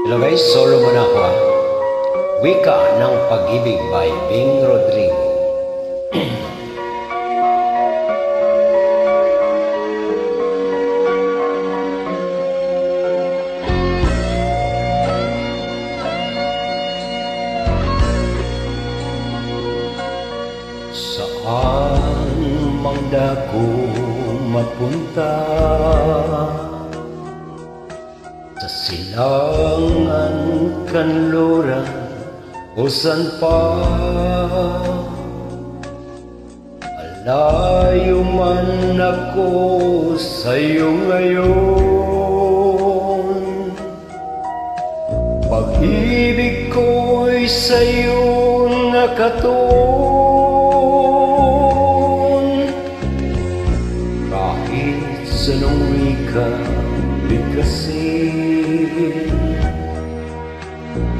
Hello guys, solo muna ako ha. Wika ng Pag-ibig by Bing Rodrigo. Saan mang dako mapunta, sa silangan kanluran o san pa, malayo man ako sa'yo ngayon. Pag-ibig ko'y sa'yo nakatuon, kahit sa nung wika bigkasin.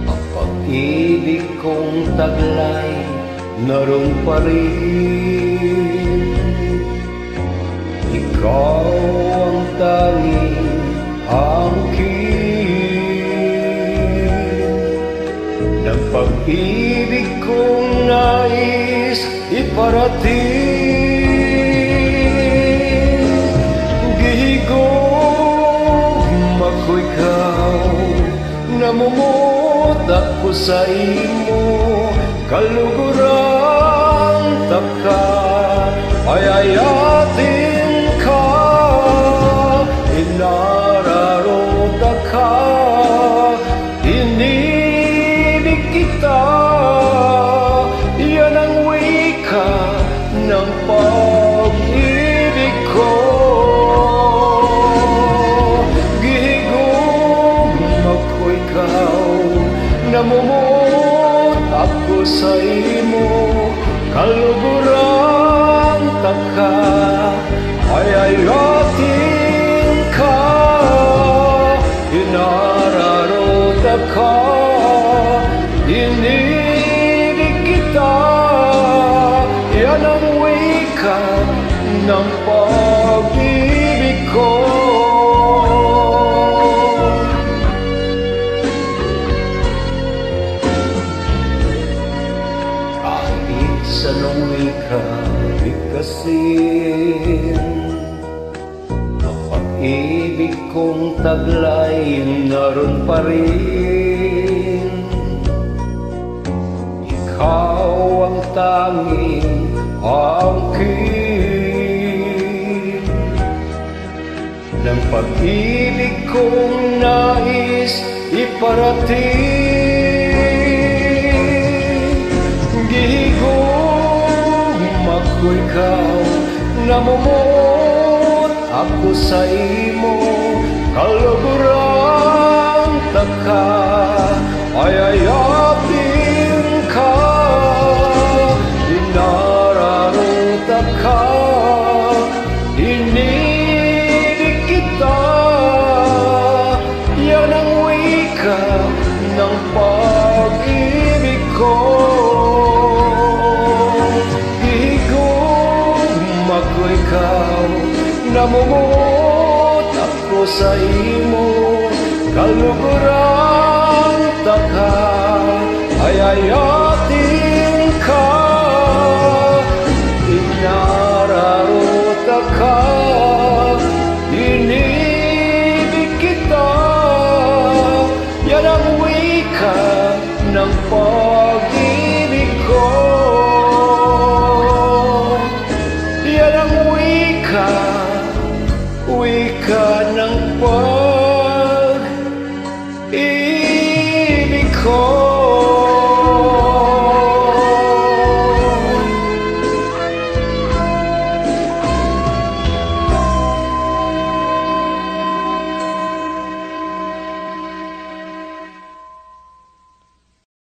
Ang pag-ibig kong taglay naroon pa rin. Ikaw ang tanging angkin ng pag-ibig kong nais iparating. Gihigom ako ikaw, namumot ako sa imo, kaluguran taka, ayayatin ka, inararota ka, inibig kita, yan ang wika ng pag-ibig ko. Namumot ako sa imo, kaluguran taka, ayayatin ka, inararota ka, inibig kita, yan ang wika ng pag-ibig ko. Sa nung wika bigkasin, ang pag-ibig kong taglay naroon pa rin. Ikaw ang tanging angkin ng pag-ibig kong nais iparating. Ako ikaw, namumot ako sa imo, kaluguran taka, ayayatin ka, inararota ka, inibig kita, yan ang wika ng pag-ibig ko. Ikaw, namumot ako sa imo, kaluguran taka, ayayatin ka, inararota ka, inibig kita, yan ang wika ng pag-ibig ko. Wika ng pag-ibig.